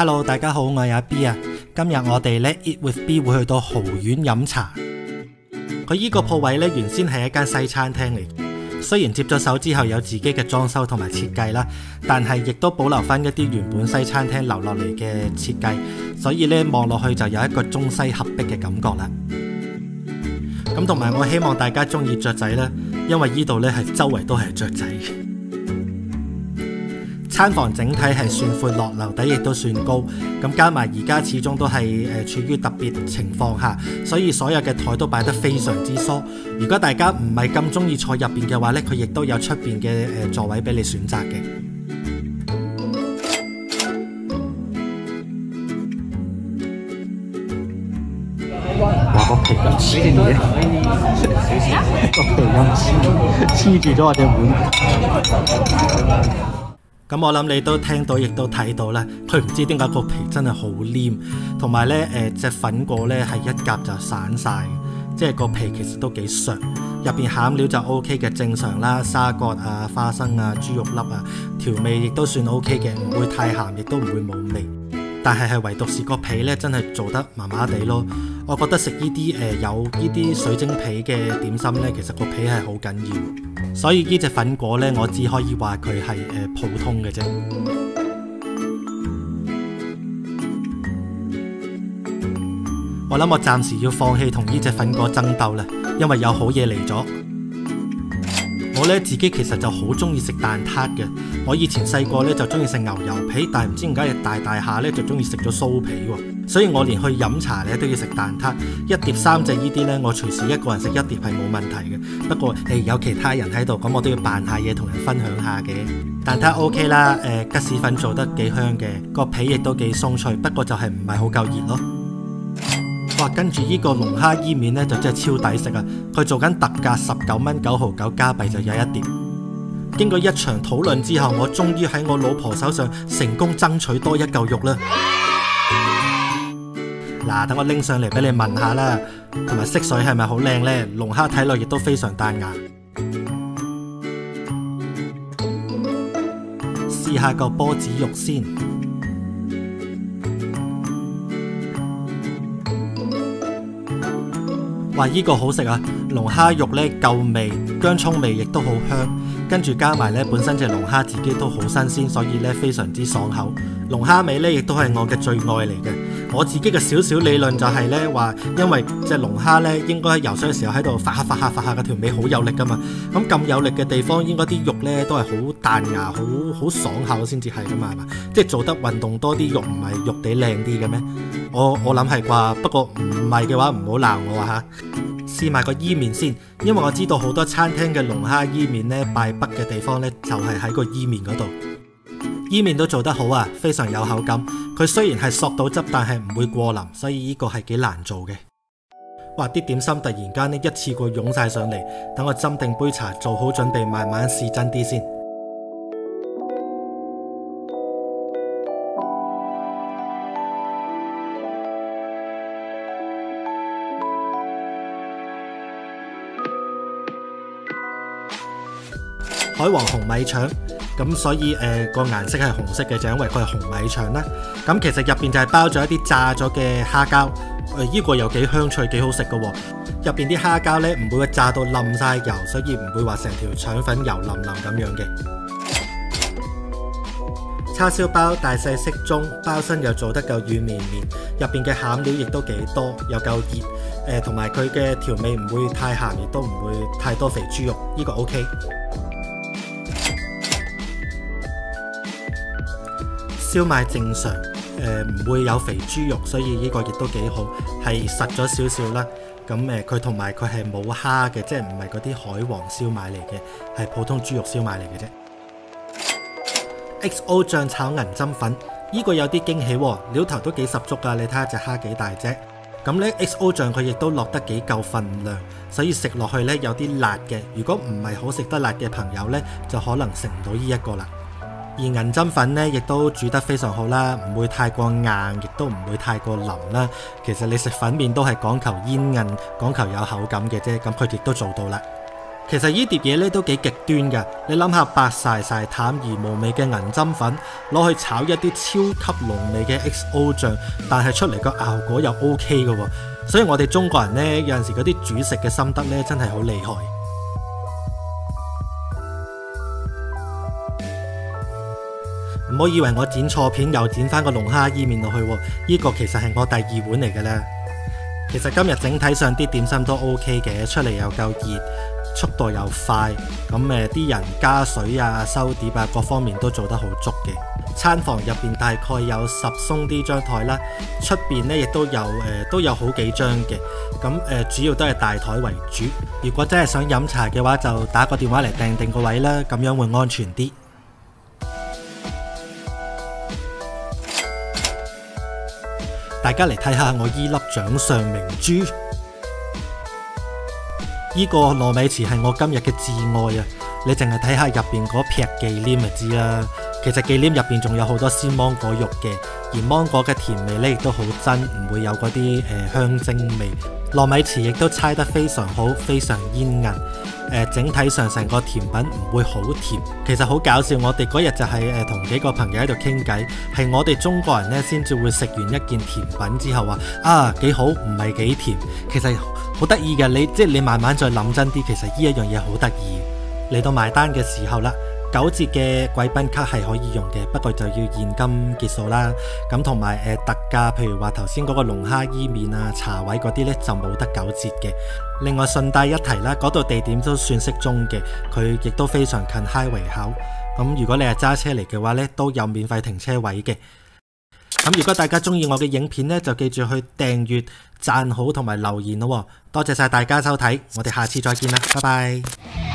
Hello， 大家好，我係阿 B 啊。今日我哋呢 Eat with B 會去到豪苑飲茶。佢依個鋪位呢，原先係一間西餐廳嚟。雖然接咗手之後有自己嘅裝修同埋設計啦，但係亦都保留翻一啲原本西餐廳留落嚟嘅設計，所以呢望落去就有一個中西合璧嘅感覺啦。咁同埋我希望大家中意雀仔啦，因為依度呢係周圍都係雀仔。餐房整體係算闊落，樓底亦都算高，咁加埋而家始終都係處於特別情況下，所以所有嘅台都擺得非常之疏。如果大家唔係咁中意坐入邊嘅話呢，佢亦都有出邊嘅座位俾你選擇嘅。哇！個皮咁黐嘅，個皮咁黐住咗我隻碗。咁我諗你都聽到，亦都睇到啦。佢唔知點解個皮真係好黏，同埋呢隻粉果呢係一夾就散晒，即係個皮其實都幾削。入邊餡料就 OK 嘅，正常啦，沙葛啊、花生啊、豬肉粒啊，調味亦都算 OK 嘅，唔會太鹹，亦都唔會冇味。但係唯獨是個皮呢，真係做得麻麻地咯。我覺得食呢啲有呢啲水晶皮嘅點心呢，其實個皮係好緊要。所以呢隻粉果呢，我只可以話佢係普通嘅啫。我諗我暫時要放棄同呢隻粉果爭鬥啦，因為有好嘢嚟咗。我呢自己其實就好中意食蛋撻嘅。我以前細個呢就中意食牛油皮，但係唔知點解大下呢就中意食咗酥皮喎。所以我連去飲茶呢都要食蛋撻，一碟3隻呢啲呢，我隨時一個人食一碟係冇問題嘅。不過有其他人喺度，咁我都要扮下嘢同人分享下嘅。蛋撻 OK 啦，吉士粉做得幾香嘅，個皮亦都幾鬆脆，不過就係唔係好夠熱咯。哇！跟住呢個龍蝦伊麵呢，就真係超抵食啊！佢做緊特價19蚊9毫9加幣就有一碟。經過一場討論之後，我終於喺我老婆手上成功爭取多一嚿肉啦。嗱，等我拎上嚟俾你聞下啦，同埋色水係咪好靚呢？龍蝦睇落亦都非常彈牙。試下嚿波子肉先。哇！依個好食啊！龍蝦肉呢夠味，薑葱味亦都好香，跟住加埋呢本身隻龍蝦自己都好新鮮，所以呢非常之爽口。龍蝦味呢亦都係我嘅最愛嚟嘅。我自己嘅少理論就係呢話，因為隻龍蝦呢應該喺游水嘅時候喺度發下嗰條尾好有力噶嘛，咁有力嘅地方應該啲肉呢都係好彈牙、好爽口先至係噶嘛，係嘛？即係做得運動多啲肉，唔係肉地靚啲嘅咩？我諗係啩，不過唔係嘅話唔好鬧我啊嚇！試埋個伊麵先，因為我知道好多餐廳嘅龍蝦伊麵呢，敗筆嘅地方呢就係喺個伊麵嗰度。伊麵都做得好啊，非常有口感。佢雖然係索到汁，但係唔會過腍，所以呢個係幾難做嘅。哇！啲點心突然間呢一次過湧晒上嚟，等我斟定杯茶，做好準備，慢慢試真啲先。海皇紅米腸，咁所以個顏色係紅色嘅，就因為佢係紅米腸啦。咁其實入邊就係包咗一啲炸咗嘅蝦膠，依個又幾香脆，幾好食嘅喎。入邊啲蝦膠呢唔會話炸到冧晒油，所以唔會話成條腸粉油淋淋咁樣嘅。叉燒包大細適中，包身又做得夠軟綿綿，入邊嘅餡料亦都幾多，又夠熱，同埋佢嘅調味唔會太鹹，亦都唔會太多肥豬肉，呢個 OK。燒賣正常，唔會有肥豬肉，所以呢個亦都幾好，係實咗少少啦。咁佢同埋佢係冇蝦嘅，即係唔係嗰啲海皇燒賣嚟嘅，係普通豬肉燒賣嚟嘅啫。XO 醬炒銀針粉，呢個有啲驚喜喎，料頭都幾十足㗎，你睇下隻蝦幾大隻。咁呢 XO 醬佢亦都落得幾夠份量，所以食落去呢有啲辣嘅。如果唔係好食得辣嘅朋友呢，就可能食唔到呢一個啦。而銀針粉呢亦都煮得非常好啦，唔會太過硬，亦都唔會太過腍啦。其實你食粉麵都係講求煙韌，講求有口感嘅啫，咁佢亦都做到啦。其實呢碟嘢咧都幾極端㗎，你諗下白曬曬淡而無味嘅銀針粉，攞去炒一啲超級濃味嘅 XO 醬，但係出嚟個效果又 OK 嘅喎，所以我哋中國人呢，有陣時嗰啲煮食嘅心得呢，真係好厲害。唔好以為我剪錯片又剪翻個龍蝦伊麵落去喎，呢個其實係我第2碗嚟嘅啦。其實今日整體上啲點心都 OK 嘅，出嚟又夠熱，速度又快，咁啲人加水啊、收碟啊各方面都做得好足嘅。餐房入邊大概有10鬆啲張台啦，出邊呢亦都有好幾張嘅，咁主要都係大台為主。如果真係想飲茶嘅話，就打個電話嚟訂定個位啦，咁樣會安全啲。大家嚟睇下我依粒掌上明珠，依個糯米糍係我今日嘅至愛啊！你淨係睇下入邊嗰撇忌廉就知啦。其實忌廉入邊仲有好多鮮芒果肉嘅，而芒果嘅甜味呢亦都好真，唔會有嗰啲香精味。糯米糍亦都猜得非常好，非常煙韌。整體上成個甜品唔會好甜。其實好搞笑，我哋嗰日就係同幾個朋友喺度傾偈，係我哋中國人呢先至會食完一件甜品之後話啊幾好，唔係幾甜。其實好得意嘅，你慢慢再諗真啲，其實呢一樣嘢好得意。嚟到埋單嘅時候啦，9折嘅貴賓卡係可以用嘅，不過就要現金結數啦。咁同埋特價，譬如話頭先嗰個龍蝦伊麵啊、茶位嗰啲呢，就冇得9折嘅。另外順帶一提啦，嗰度地點都算適中嘅，佢亦都非常近 highway 口。咁如果你係揸車嚟嘅話呢，都有免費停車位嘅。咁如果大家中意我嘅影片呢，就記住去訂閱、讚好同埋留言咯。多謝晒大家收睇，我哋下次再見啦，拜拜。